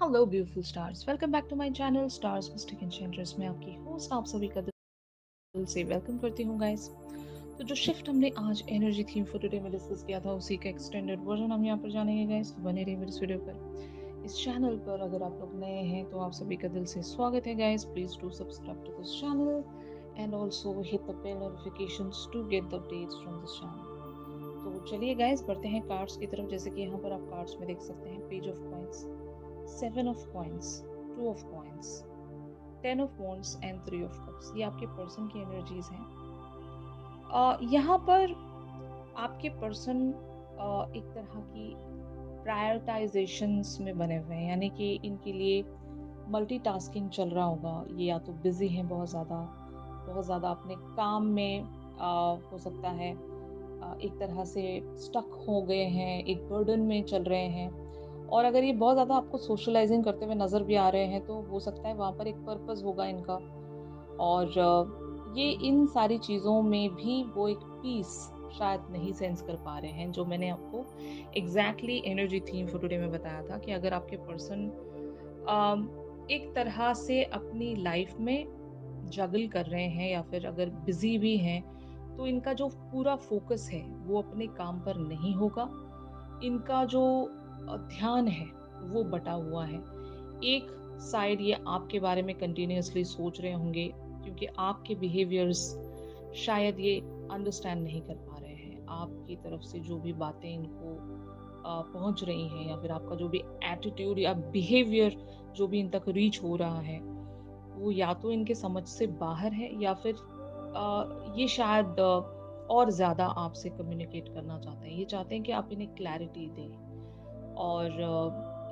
Hello beautiful stars, welcome back to my channel stars mystic enchanters में आपकी host आप सभी का दिल से वेलकम करती हूँ गाइस। तो जो शिफ्ट हमने आज एनर्जी थीम फॉर टुडे में डिस्कस किया था उसी का एक्सटेंडेड वर्जन हम यहाँ पर जानेंगे गाइस। तो बने रहिए मेरे इस वीडियो पर। इस चैनल पर अगर आप लोग नए हैं तो आप सभी का दिल से स्वागत है guys. Please do subscribe to this channel and also hit the bell notifications to get the updates from this channel. तो चलिए गाइस बढ़ते हैं कार्ड्स की तरफ। जैसे कि यहाँ पर आप कार्ड्स में देख सकते हैं page of coins, seven of coins, two of coins, ten of wands and three of cups. ये आपके पर्सन की एनर्जीज हैं। यहाँ पर आपके पर्सन एक तरह की प्रायोरिटाइजेशंस में बने हुए हैं, यानी कि इनके लिए मल्टीटास्किंग चल रहा होगा। ये या तो बिजी हैं बहुत ज़्यादा अपने काम में, हो सकता है एक तरह से स्टक हो गए हैं, एक बर्डन में चल रहे हैं। और अगर ये बहुत ज़्यादा आपको सोशलाइजिंग करते हुए नज़र भी आ रहे हैं तो हो सकता है वहाँ पर एक पर्पस होगा इनका। और ये इन सारी चीज़ों में भी वो एक पीस शायद नहीं सेंस कर पा रहे हैं, जो मैंने आपको exactly energy theme for today में बताया था कि अगर आपके पर्सन एक तरह से अपनी लाइफ में जगल कर रहे हैं या फिर अगर बिजी भी हैं तो इनका जो पूरा फोकस है वो अपने काम पर नहीं होगा। इनका जो ध्यान है वो बटा हुआ है। एक साइड ये आपके बारे में कंटिन्यूअसली सोच रहे होंगे क्योंकि आपके बिहेवियर्स शायद ये अंडरस्टैंड नहीं कर पा रहे हैं। आपकी तरफ से जो भी बातें इनको पहुंच रही हैं या फिर आपका जो भी एटीट्यूड या बिहेवियर जो भी इन तक रीच हो रहा है वो या तो इनके समझ से बाहर है या फिर ये शायद और ज़्यादा आपसे कम्युनिकेट करना चाहते हैं। ये चाहते हैं कि आप इन्हें क्लैरिटी दें। और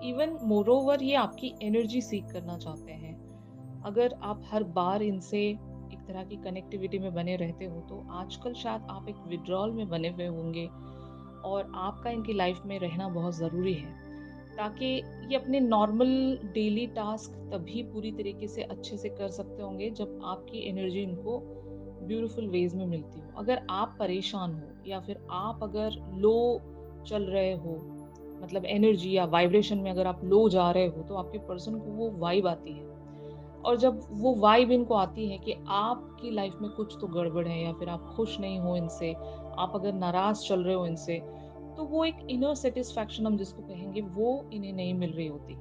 इवन मोरोवर ये आपकी एनर्जी सीख करना चाहते हैं। अगर आप हर बार इनसे एक तरह की कनेक्टिविटी में बने रहते हो तो आजकल शायद आप एक विड्रॉल में बने हुए होंगे और आपका इनकी लाइफ में रहना बहुत ज़रूरी है ताकि ये अपने नॉर्मल डेली टास्क तभी पूरी तरीके से अच्छे से कर सकते होंगे जब आपकी एनर्जी इनको ब्यूटीफुल वेज में मिलती हो। अगर आप परेशान हो या फिर आप अगर लो चल रहे हो, मतलब एनर्जी या वाइब्रेशन में अगर आप लो जा रहे हो तो आपके पर्सन को वो वाइब आती है। और जब वो वाइब इनको आती है कि आपकी लाइफ में कुछ तो गड़बड़ है या फिर आप खुश नहीं हो इनसे, आप अगर नाराज चल रहे हो इनसे, तो वो एक इनर सेटिस्फैक्शन हम जिसको कहेंगे वो इन्हें नहीं मिल रही होती।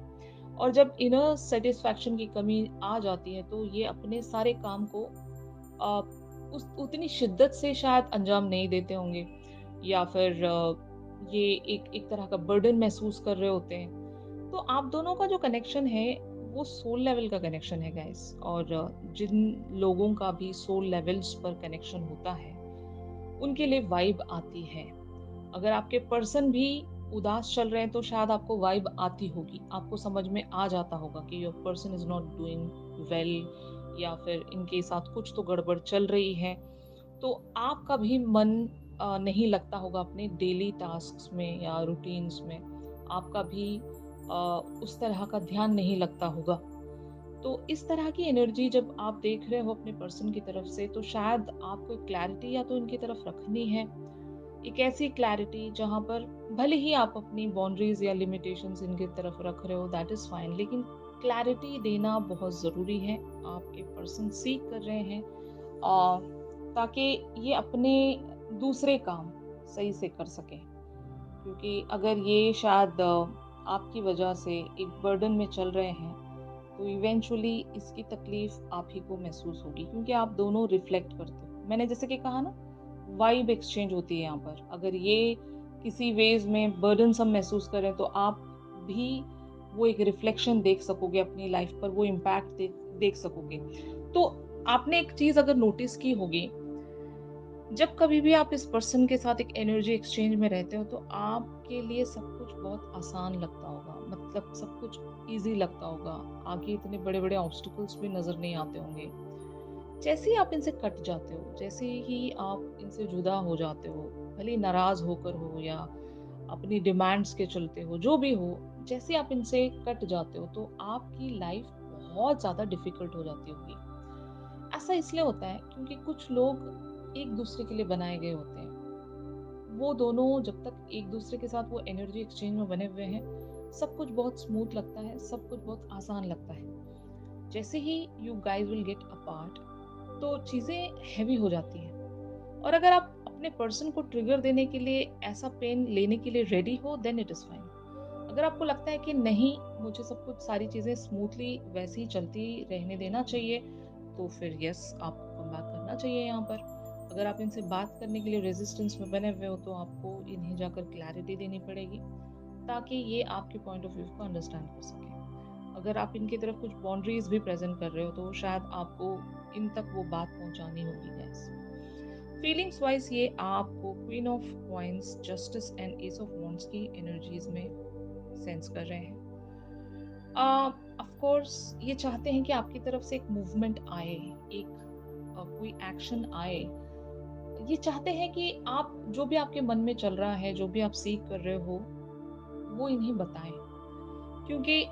और जब इनर सेटिस्फैक्शन की कमी आ जाती है तो ये अपने सारे काम को अ, उस उतनी शिद्दत से शायद अंजाम नहीं देते होंगे या फिर ये एक एक तरह का बर्डन महसूस कर रहे होते हैं। तो आप दोनों का जो कनेक्शन है वो सोल लेवल का कनेक्शन है गाइस। और जिन लोगों का भी सोल लेवल्स पर कनेक्शन होता है उनके लिए वाइब आती है। अगर आपके पर्सन भी उदास चल रहे हैं तो शायद आपको वाइब आती होगी, आपको समझ में आ जाता होगा कि your person is not doing well या फिर इनके साथ कुछ तो गड़बड़ चल रही है। तो आपका भी मन नहीं लगता होगा अपने डेली टास्क्स में या रूटीन्स में। आपका भी उस तरह का ध्यान नहीं लगता होगा। तो इस तरह की एनर्जी जब आप देख रहे हो अपने पर्सन की तरफ से तो शायद आपको क्लैरिटी या तो इनकी तरफ रखनी है। एक ऐसी क्लैरिटी जहाँ पर भले ही आप अपनी बाउंड्रीज या लिमिटेशंस इनकी तरफ रख रहे हो, दैट इज फाइन, लेकिन क्लैरिटी देना बहुत ज़रूरी है। आपके पर्सन सीख कर रहे हैं ताकि ये अपने दूसरे काम सही से कर सकें। क्योंकि अगर ये शायद आपकी वजह से एक बर्डन में चल रहे हैं तो इवेंचुअली इसकी तकलीफ आप ही को महसूस होगी क्योंकि आप दोनों रिफ्लेक्ट करते हो। मैंने जैसे कि कहा ना, वाइब एक्सचेंज होती है यहाँ पर। अगर ये किसी वेज में बर्डनसम महसूस करें तो आप भी वो एक रिफ्लेक्शन देख सकोगे अपनी लाइफ पर, वो इम्पैक्ट देख सकोगे। तो आपने एक चीज अगर नोटिस की होगी, जब कभी भी आप इस पर्सन के साथ एक एनर्जी एक्सचेंज में रहते हो तो आपके लिए सब कुछ बहुत आसान लगता होगा, मतलब सब कुछ इजी लगता होगा। आगे इतने बड़े बड़े ऑब्स्टिकल्स भी नजर नहीं आते होंगे। जैसे ही आप इनसे कट जाते हो, जैसे ही आप इनसे जुदा हो जाते हो, भले ही नाराज होकर हो या अपनी डिमांड्स के चलते हो, जो भी हो, जैसे आप इनसे कट जाते हो तो आपकी लाइफ बहुत ज्यादा डिफिकल्ट हो जाती होगी। ऐसा इसलिए होता है क्योंकि कुछ लोग एक दूसरे के लिए बनाए गए होते हैं। वो दोनों जब तक एक दूसरे के साथ वो एनर्जी एक्सचेंज में बने हुए हैं सब कुछ बहुत स्मूथ लगता है, सब कुछ बहुत आसान लगता है। जैसे ही you guys will get apart तो चीज़ें हैवी हो जाती हैं। और अगर आप अपने पर्सन को ट्रिगर देने के लिए ऐसा पेन लेने के लिए रेडी हो, देन इट इज़ फाइन। अगर आपको लगता है कि नहीं, मुझे सब कुछ सारी चीज़ें स्मूथली वैसे ही चलती रहने देना चाहिए, तो फिर यस, आपको कम बैक करना चाहिए यहाँ पर। अगर आप इनसे बात करने के लिए रेजिस्टेंस में बने हुए हो, तो आपको इन्हें जाकर क्लैरिटी देनी पड़ेगी, ताकि ये आपके पॉइंट ऑफ व्यू को अंडरस्टैंड कर सकें। अगर आप इनकी तरफ कुछ बाउंड्रीज भी प्रेजेंट कर रहे हो, तो शायद आपको इन तक वो बात पहुंचानी होगी गाइस। फीलिंग्स वाइज ये आपको queen of coins, justice and S of wands की एनर्जीज में सेंस कर रहे हैं। ऑफ कोर्स ये चाहते हैं कि आपकी तरफ से एक मूवमेंट आए, एक कोई एक्शन आए। ये चाहते हैं कि आप जो भी आपके मन में चल रहा है, जो भी आप सीख कर रहे हो, वो इन्हें बताएं। क्योंकि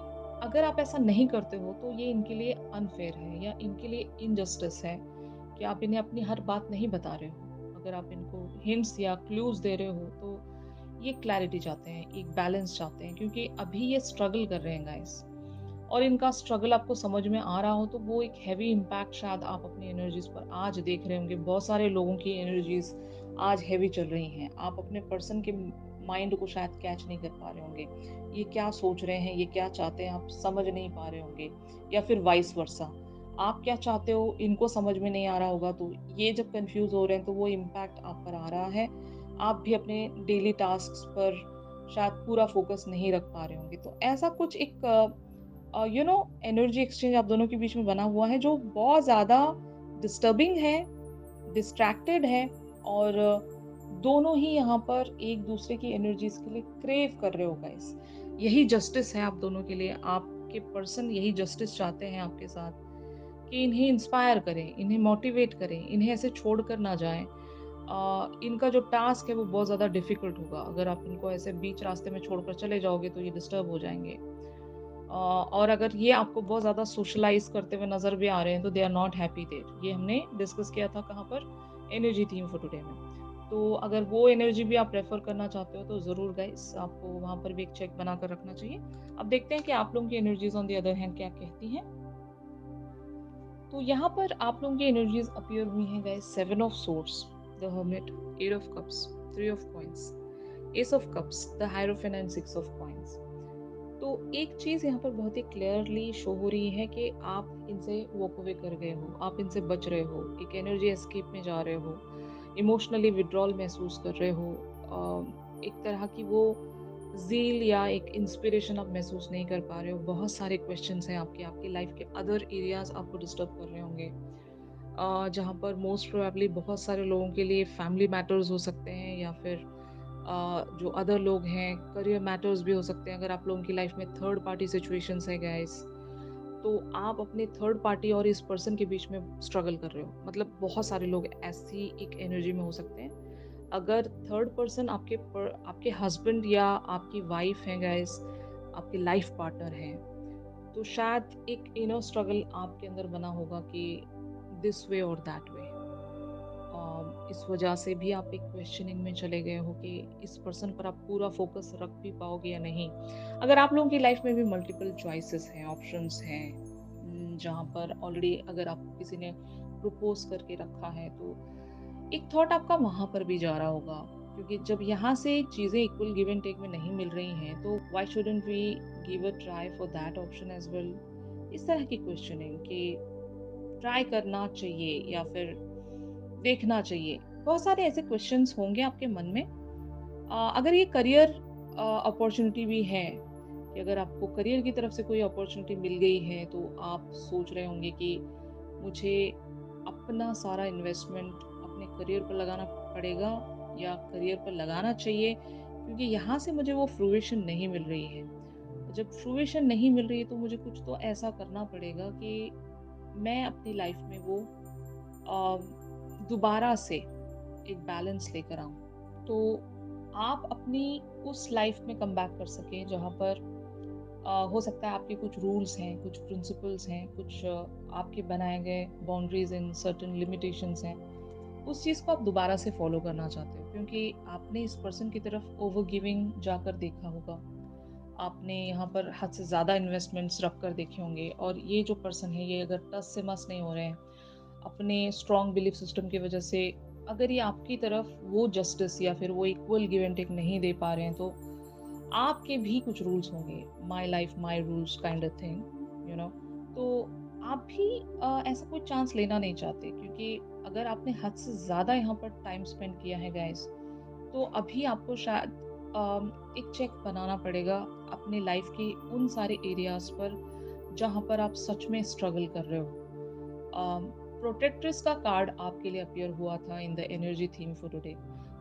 अगर आप ऐसा नहीं करते हो, तो ये इनके लिए अनफेयर है या इनके लिए इनजस्टिस है कि आप इन्हें अपनी हर बात नहीं बता रहे हो। अगर आप इनको हिंट्स या क्लूज दे रहे हो, तो ये क्लैरिटी चाहते हैं, एक बैलेंस चाहते हैं, क्योंकि अभी ये स्ट्रगल कर रहे हैं गाइस। और इनका स्ट्रगल आपको समझ में आ रहा हो, तो वो एक हैवी इम्पैक्ट शायद आप अपनी एनर्जीज पर आज देख रहे होंगे। बहुत सारे लोगों की एनर्जीज आज हैवी चल रही हैं। आप अपने पर्सन के माइंड को शायद कैच नहीं कर पा रहे होंगे। ये क्या सोच रहे हैं, ये क्या चाहते हैं, आप समझ नहीं पा रहे होंगे। या फिर वाइस वर्सा, आप क्या चाहते हो, इनको समझ में नहीं आ रहा होगा। तो ये जब कंफ्यूज हो रहे हैं, तो वो इम्पैक्ट आप पर आ रहा है। आप भी अपने डेली टास्क पर शायद पूरा फोकस नहीं रख पा रहे होंगे। तो ऐसा कुछ एक एनर्जी एक्सचेंज आप दोनों के बीच में बना हुआ है, जो बहुत ज़्यादा डिस्टर्बिंग है, डिस्ट्रैक्टेड है। और दोनों ही यहाँ पर एक दूसरे की एनर्जीज के लिए क्रेव कर रहे हो गाइस। यही जस्टिस है आप दोनों के लिए। आपके पर्सन यही जस्टिस चाहते हैं आपके साथ, कि इन्हें इंस्पायर करें, इन्हें मोटिवेट करें, इन्हें ऐसे छोड़ कर ना जाएं। इनका जो टास्क है वो बहुत ज़्यादा डिफिकल्ट होगा। अगर आप इनको ऐसे बीच रास्ते में छोड़कर चले जाओगे, तो ये डिस्टर्ब हो जाएंगे। और अगर ये आपको बहुत ज़्यादा सोशलाइज़ करते हुए नज़र भी आ रहे हैं, तो they are not happy there. ये हमने डिस्कस किया था कहाँ पर? एनर्जी थीम फॉर टुडे में। तो अगर वो एनर्जी भी आप प्रेफ़र करना चाहते हो, तो ज़रूर गाइस, आपको वहाँ पर भी एक चेक बनाकर रखना चाहिए। अब देखते हैं कि आप लोगों की energies on the other hand क्या कहती हैं। तो यहाँ पर आप लोगों की एनर्जीज़ अपीयर हुई हैं guys. 7 of swords, the hermit, 8 of cups, 3 of coins, S of cups, the hierophant and 6 of coins. तो एक चीज़ यहाँ पर बहुत ही क्लियरली शो हो रही है कि आप इनसे वॉक अवे कर गए हो, आप इनसे बच रहे हो, एक एनर्जी एस्केप में जा रहे हो, इमोशनली विड्रॉल महसूस कर रहे हो। एक तरह की वो ज़ील या एक इंस्पिरेशन आप महसूस नहीं कर पा रहे हो। बहुत सारे क्वेश्चंस हैं आपके, आपकी लाइफ के अदर एरियाज आपको डिस्टर्ब कर रहे होंगे। जहाँ पर मोस्ट प्रोबेबली बहुत सारे लोगों के लिए फैमिली मैटर्स हो सकते हैं, या फिर जो अदर लोग हैं, करियर मैटर्स भी हो सकते हैं। अगर आप लोगों की लाइफ में थर्ड पार्टी सिचुएशंस है गाइस, तो आप अपने थर्ड पार्टी और इस पर्सन के बीच में स्ट्रगल कर रहे हो। मतलब बहुत सारे लोग ऐसी एक एनर्जी में हो सकते हैं। अगर थर्ड पर्सन आपके हस्बैंड या आपकी वाइफ है गाइस, आपके लाइफ पार्टनर हैं, तो शायद एक इनर स्ट्रगल आपके अंदर बना होगा कि दिस वे और दैट वे। इस वजह से भी आप एक क्वेश्चनिंग में चले गए हो कि इस पर्सन पर आप पूरा फोकस रख भी पाओगे या नहीं। अगर आप लोगों की लाइफ में भी मल्टीपल चॉइसेस हैं, ऑप्शंस हैं, जहाँ पर ऑलरेडी अगर आपको किसी ने प्रपोज करके रखा है, तो एक थॉट आपका वहाँ पर भी जा रहा होगा। क्योंकि जब यहाँ से चीज़ें इक्वल गिव एंड टेक में नहीं मिल रही हैं, तो why shouldn't we give a try for that option as well. इस तरह की क्वेश्चनिंग कि ट्राई करना चाहिए या फिर देखना चाहिए। बहुत सारे ऐसे क्वेश्चंस होंगे आपके मन में। अगर ये करियर अपॉर्चुनिटी भी है, कि अगर आपको करियर की तरफ से कोई अपॉर्चुनिटी मिल गई है, तो आप सोच रहे होंगे कि मुझे अपना सारा इन्वेस्टमेंट अपने करियर पर लगाना पड़ेगा, या करियर पर लगाना चाहिए, क्योंकि यहाँ से मुझे वो फ्रूएशन नहीं मिल रही है। जब फ्रूएशन नहीं मिल रही है, तो मुझे कुछ तो ऐसा करना पड़ेगा कि मैं अपनी लाइफ में वो दोबारा से एक बैलेंस लेकर आऊँ। तो आप अपनी उस लाइफ में कम बैक कर सकें, जहाँ पर हो सकता है आपके कुछ रूल्स हैं, कुछ प्रिंसिपल्स हैं, कुछ आपके बनाए गए बाउंड्रीज एंड सर्टेन लिमिटेशंस हैं। उस चीज़ को आप दोबारा से फॉलो करना चाहते हो, क्योंकि आपने इस पर्सन की तरफ ओवर गिविंग जाकर देखा होगा। आपने यहाँ पर हद से ज़्यादा इन्वेस्टमेंट्स रख कर देखे होंगे, और ये जो पर्सन है ये अगर टस से मस नहीं हो रहे हैं अपने स्ट्रॉन्ग बिलीफ सिस्टम की वजह से, अगर ये आपकी तरफ वो जस्टिस या फिर वो इक्वल गिव एंड टेक नहीं दे पा रहे हैं, तो आपके भी कुछ रूल्स होंगे, my life my rules kind of thing, you know. तो आप भी ऐसा कोई चांस लेना नहीं चाहते, क्योंकि अगर आपने हद से ज़्यादा यहाँ पर टाइम स्पेंड किया है गाइस, तो अभी आपको शायद एक चेक बनाना पड़ेगा अपने लाइफ के उन सारे एरियाज पर जहाँ पर आप सच में स्ट्रगल कर रहे हो। प्रोटेक्ट्रेस का कार्ड आपके लिए अपीयर हुआ था in the energy theme for today.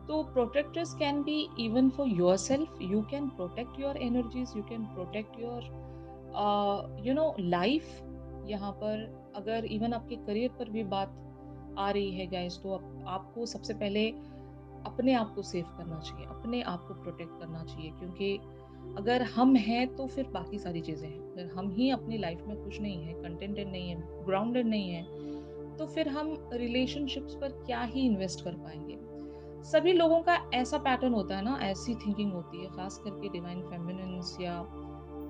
तो protectress can be even for yourself, you can protect your energies, you can protect your life. यहाँ पर अगर इवन आपके करियर पर भी बात आ रही है गाइस, तो आपको सबसे पहले अपने आप को सेव करना चाहिए, अपने आप को प्रोटेक्ट करना चाहिए, क्योंकि अगर हम हैं तो फिर बाकी सारी चीज़ें हैं। अगर हम ही अपनी लाइफ में खुश नहीं है, कंटेंटेड नहीं है, ग्राउंडेड नहीं है, तो फिर हम रिलेशनशिप्स पर क्या ही इन्वेस्ट कर पाएंगे। सभी लोगों का ऐसा पैटर्न होता है ना, ऐसी थिंकिंग होती है, खास करके डिवाइन फेमिनिन्स या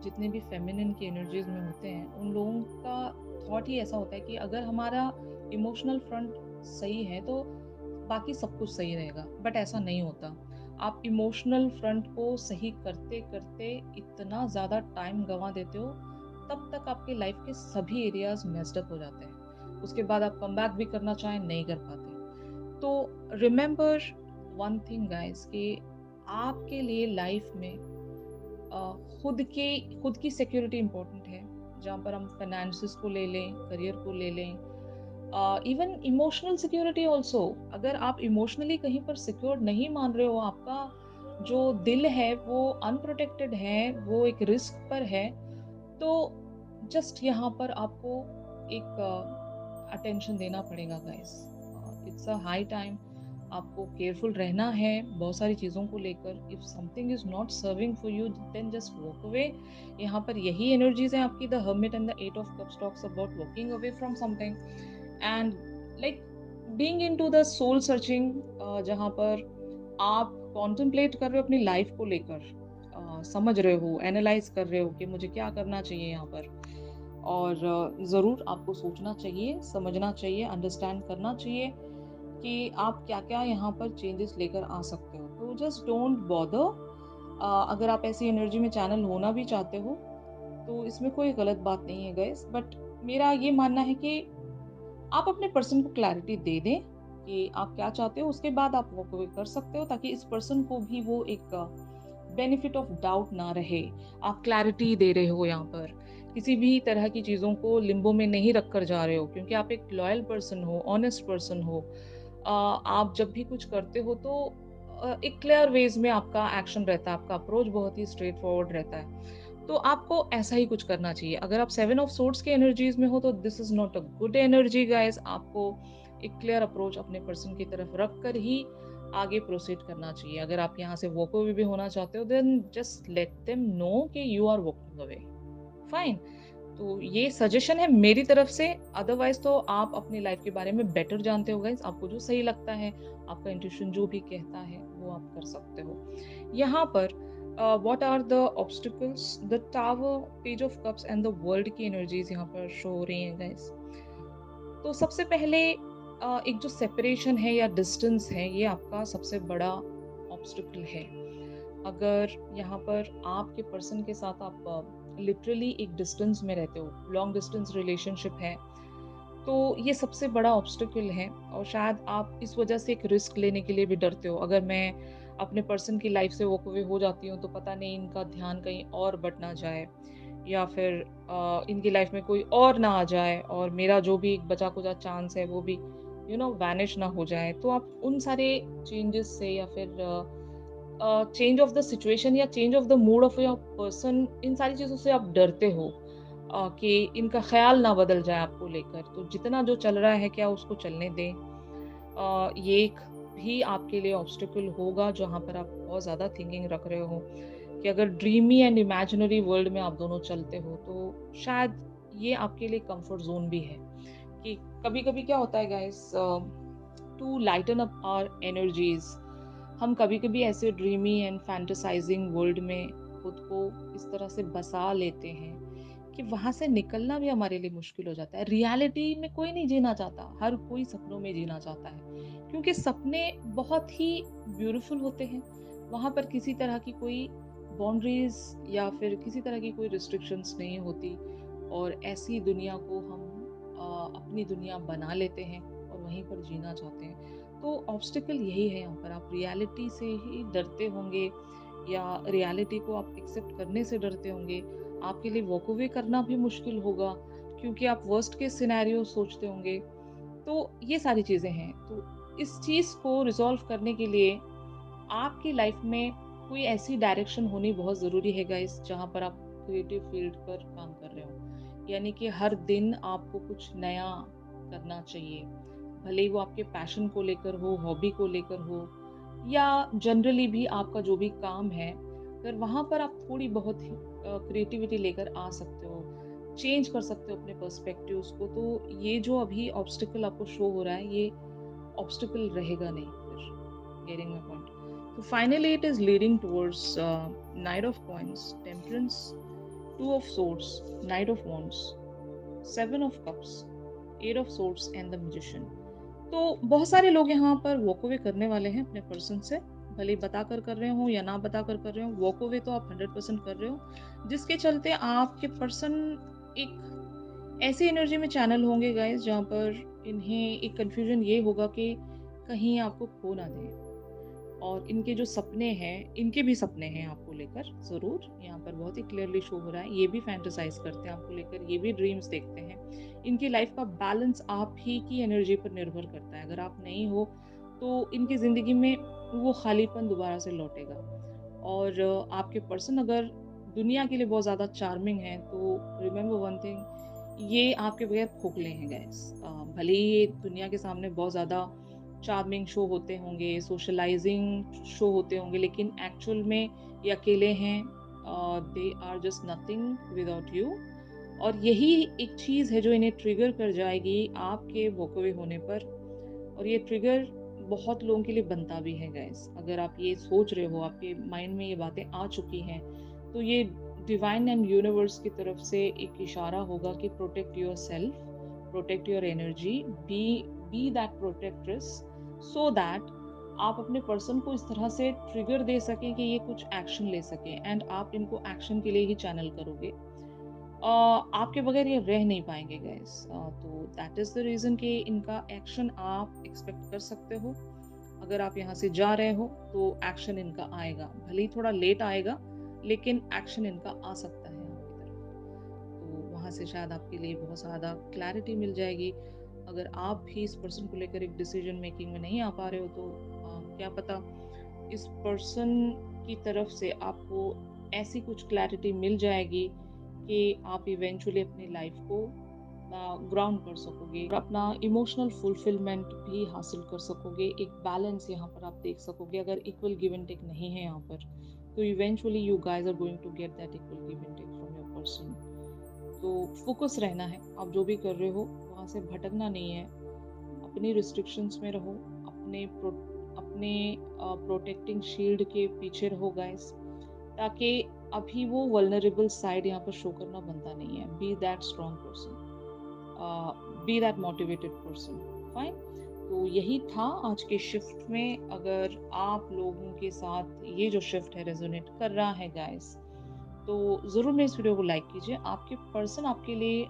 जितने भी फेमिनिन की एनर्जीज में होते हैं, उन लोगों का थॉट ही ऐसा होता है कि अगर हमारा इमोशनल फ्रंट सही है तो बाकी सब कुछ सही रहेगा। बट ऐसा नहीं होता। आप इमोशनल फ्रंट को सही करते करते इतना ज़्यादा टाइम गंवा देते हो, तब तक आपके लाइफ के सभी एरियाज मेस्ड अप हो जाते हैं। उसके बाद आप कम बैक भी करना चाहें, नहीं कर पाते। तो रिमेंबर वन थिंग गाइस, कि आपके लिए लाइफ में अ, खुद की सिक्योरिटी इम्पोर्टेंट है। जहाँ पर हम फाइनेंसिस को ले लें, करियर को ले लें, इवन इमोशनल सिक्योरिटी ऑल्सो। अगर आप इमोशनली कहीं पर सिक्योर नहीं मान रहे हो, आपका जो दिल है वो अनप्रोटेक्टेड है, वो एक रिस्क पर है, तो जस्ट यहाँ पर आपको एक अटेंशन देना पड़ेगा guys. It's a high time, आपको केयरफुल रहना है बहुत सारी चीज़ों को लेकर। If something is not serving for you, then just walk away. यहाँ पर यही एनर्जीज हैं आपकी। The hermit and the eight of cups talks about walking away from something and like being into the soul searching, जहाँ पर आप contemplate कर रहे हो अपनी लाइफ को लेकर, समझ रहे हो, एनालाइज कर रहे हो कि मुझे क्या करना चाहिए यहाँ पर। और ज़रूर आपको सोचना चाहिए, समझना चाहिए, अंडरस्टैंड करना चाहिए कि आप क्या क्या यहाँ पर चेंजेस लेकर आ सकते हो। तो जस्ट डोंट बॉदर। अगर आप ऐसी एनर्जी में चैनल होना भी चाहते हो, तो इसमें कोई गलत बात नहीं है गाइस। बट मेरा ये मानना है कि आप अपने पर्सन को क्लैरिटी दे दें कि आप क्या चाहते हो, उसके बाद आप वॉक अवे कर सकते हो, ताकि इस पर्सन को भी वो एक बेनिफिट ऑफ डाउट ना रहे। आप क्लैरिटी दे रहे हो यहाँ पर, किसी भी तरह की चीज़ों को लिम्बो में नहीं रख कर जा रहे हो, क्योंकि आप एक लॉयल पर्सन हो, ऑनेस्ट पर्सन हो। आप जब भी कुछ करते हो तो एक क्लियर वेज में आपका एक्शन रहता है, आपका अप्रोच बहुत ही स्ट्रेट फॉरवर्ड रहता है। तो आपको ऐसा ही कुछ करना चाहिए। अगर आप 7 ऑफ सोर्ड्स की एनर्जीज में हो, तो this is not a good energy guys. आपको एक क्लियर अप्रोच अपने पर्सन की तरफ रख कर ही आगे प्रोसीड करना चाहिए। अगर आप यहाँ से वॉक अवे भी होना चाहते हो, then just let them know कि you are walking away, fine. तो ये सजेशन है मेरी तरफ से। अदरवाइज तो आप अपनी लाइफ के बारे में बेटर जानते हो गाइस। आपको जो सही लगता है, आपका इंट्यूशन जो भी कहता है, वो आप कर सकते हो। यहाँ पर what are the obstacles, the tower, page of cups and the world की एनर्जीज यहाँ पर शो हो रही हैं गाइस। तो सबसे पहले एक जो सेपरेशन है या डिस्टेंस है, ये आपका सबसे बड़ा ऑब्स्टिकल है। अगर यहाँ पर आपके पर्सन के साथ आप लिटरली एक डिस्टेंस में रहते हो, लॉन्ग डिस्टेंस रिलेशनशिप है, तो ये सबसे बड़ा ऑब्स्टिकल है। और शायद आप इस वजह से एक रिस्क लेने के लिए भी डरते हो। अगर मैं अपने पर्सन की लाइफ से वॉक अवे हो जाती हूँ, तो पता नहीं इनका ध्यान कहीं और बट ना जाए, या फिर इनकी लाइफ में कोई और ना आ जाए, और मेरा जो भी एक बचा कुचा चांस है वो भी वैनिश ना हो जाए। तो आप उन सारे चेंजेस से, या फिर चेंज ऑफ द सिचुएशन या change of the mood of your person, इन सारी चीज़ों से आप डरते हो कि इनका ख्याल ना बदल जाए आपको लेकर। तो जितना जो चल रहा है, क्या उसको चलने दें। ये एक भी आपके लिए ऑब्स्टिकल होगा, जहाँ पर आप बहुत ज़्यादा थिंकिंग रख रहे हो कि अगर ड्रीमी एंड इमेजिनरी वर्ल्ड में आप दोनों चलते हो, तो शायद ये आपके लिए कंफर्ट जोन भी है। कि कभी-कभी क्या होता है guys, to lighten up our energies, हम कभी-कभी ऐसे ड्रीमी एंड फैंटेसाइजिंग वर्ल्ड में खुद को इस तरह से बसा लेते हैं कि वहाँ से निकलना भी हमारे लिए मुश्किल हो जाता है। रियलिटी में कोई नहीं जीना चाहता, हर कोई सपनों में जीना चाहता है, क्योंकि सपने बहुत ही ब्यूटीफुल होते हैं। वहाँ पर किसी तरह की कोई बाउंड्रीज़ या फिर किसी तरह की कोई रिस्ट्रिक्शंस नहीं होती, और ऐसी दुनिया को हम अपनी दुनिया बना लेते हैं और वहीं पर जीना चाहते हैं। तो ऑब्स्टिकल यही है यहाँ पर, आप रियलिटी से ही डरते होंगे या रियलिटी को आप एक्सेप्ट करने से डरते होंगे। आपके लिए वॉक अवे करना भी मुश्किल होगा, क्योंकि आप वर्स्ट केस सिनेरियो सोचते होंगे। तो ये सारी चीज़ें हैं। तो इस चीज़ को रिज़ॉल्व करने के लिए आपकी लाइफ में कोई ऐसी डायरेक्शन होनी बहुत ज़रूरी है गाइस, जहाँ पर आप क्रिएटिव फील्ड पर काम कर रहे हो। यानी कि हर दिन आपको कुछ नया करना चाहिए। भले ही वो आपके पैशन को लेकर हो, हॉबी को लेकर हो, या जनरली भी आपका जो भी काम है, अगर वहाँ पर आप थोड़ी बहुत ही क्रिएटिविटी लेकर आ सकते हो, चेंज कर सकते हो अपने पर्सपेक्टिव्स को, तो ये जो अभी ऑब्स्टिकल आपको शो हो रहा है, ये ऑब्स्टिकल रहेगा नहीं फिर। Getting my point? So finally, it is leading towards Knight of Coins, Temperance, Two of Swords, Knight of Wands, Seven of Cups, Eight of Swords, and the Magician. तो बहुत सारे लोग यहाँ पर वॉक अवे करने वाले हैं अपने पर्सन से, भले ही बता कर रहे हो या ना बता कर रहे हो। वॉक अवे तो आप 100% कर रहे हो, जिसके चलते आपके पर्सन एक ऐसी एनर्जी में चैनल होंगे गाइस, जहाँ पर इन्हें एक कंफ्यूजन ये होगा कि कहीं आपको खो ना दें। और इनके जो सपने हैं, इनके भी सपने हैं आपको लेकर ज़रूर, यहाँ पर बहुत ही क्लियरली शो हो रहा है। ये भी फैंटेसाइज़ करते हैं आपको लेकर, ये भी ड्रीम्स देखते हैं। इनकी लाइफ़ का बैलेंस आप ही की एनर्जी पर निर्भर करता है। अगर आप नहीं हो, तो इनकी ज़िंदगी में वो खालीपन दोबारा से लौटेगा। और आपके पर्सन अगर दुनिया के लिए बहुत ज़्यादा चार्मिंग है, तो रिमेंबर वन थिंग, ये आपके बगैर खोखले हैं गाइस। भले ही ये दुनिया के सामने बहुत ज़्यादा चार्मिंग शो होते होंगे, सोशलाइजिंग शो होते होंगे, लेकिन एक्चुअल में ये अकेले हैं। They are just nothing without you. और यही एक चीज़ है जो इन्हें ट्रिगर कर जाएगी आपके वॉक अवे होने पर। और ये ट्रिगर बहुत लोगों के लिए बनता भी है गाइस। अगर आप ये सोच रहे हो, आपके माइंड में ये बातें आ चुकी हैं, तो ये डिवाइन एंड यूनिवर्स की तरफ से एक इशारा होगा कि protect yourself, protect your energy, be that protectress, so that आप अपने पर्सन को इस तरह से ट्रिगर दे सकें कि ये कुछ एक्शन ले सकें, एंड आप इनको एक्शन के लिए ही चैनल करोगे। आपके बगैर ये रह नहीं पाएंगे गाइस। तो दैट इज द रीजन कि इनका एक्शन आप एक्सपेक्ट कर सकते हो। अगर आप यहाँ से जा रहे हो, तो एक्शन इनका आएगा, भले ही थोड़ा लेट आएगा, लेकिन एक्शन इनका आ सकता है आपकी तरफ। तो वहाँ से शायद आपके लिए बहुत ज़्यादा क्लैरिटी मिल जाएगी। अगर आप भी इस पर्सन को लेकर एक डिसीजन मेकिंग में नहीं आ पा रहे हो, तो क्या पता इस पर्सन की तरफ से आपको ऐसी कुछ क्लैरिटी मिल जाएगी कि आप इवेंचुअली अपनी लाइफ को ग्राउंड कर सकोगे और अपना इमोशनल फुलफिलमेंट भी हासिल कर सकोगे। एक बैलेंस यहाँ पर आप देख सकोगे। अगर इक्वल गिव एंड टेक नहीं है यहाँ पर, तो eventually you guys are going to get that equal give and take from your person. तो फोकस रहना है, आप जो भी कर रहे हो वहाँ से भटकना नहीं है। अपनी रिस्ट्रिक्शंस में रहो, अपने प्रोटेक्टिंग शील्ड के पीछे रहो गाइस, ताकि अभी वो वल्नरेबल साइड यहाँ पर शो करना बनता नहीं है। Be that strong person, be that motivated person. Fine. तो यही था आज के शिफ्ट में। अगर आप लोगों के साथ ये जो शिफ्ट है रेजोनेट कर रहा है गाइस, तो ज़रूर मेरे इस वीडियो को लाइक कीजिए। आपके पर्सन आपके लिए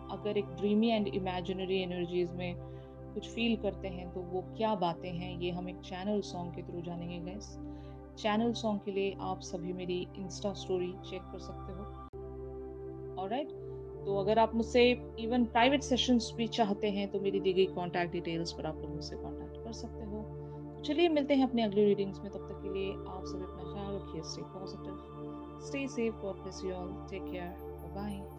अगर एक ड्रीमी एंड इमेजिनरी एनर्जीज में कुछ फील करते हैं, तो वो क्या बातें हैं, ये हम एक चैनल सॉन्ग के थ्रू जानेंगे गाइस। चैनल सॉन्ग के लिए आप सभी मेरी इंस्टा स्टोरी चेक कर सकते हो। ऑलराइट। तो अगर आप मुझसे इवन प्राइवेट सेशंस भी चाहते हैं, तो मेरी दी गई कॉन्टैक्ट डिटेल्स पर आप लोग मुझसे कॉन्टैक्ट कर सकते हो। तो चलिए मिलते हैं अपने अगली रीडिंग्स में। तब तक के लिए आप सभी अपना ख्याल रखिए। Stay positive, stay safe, God bless you all, take care, bye bye.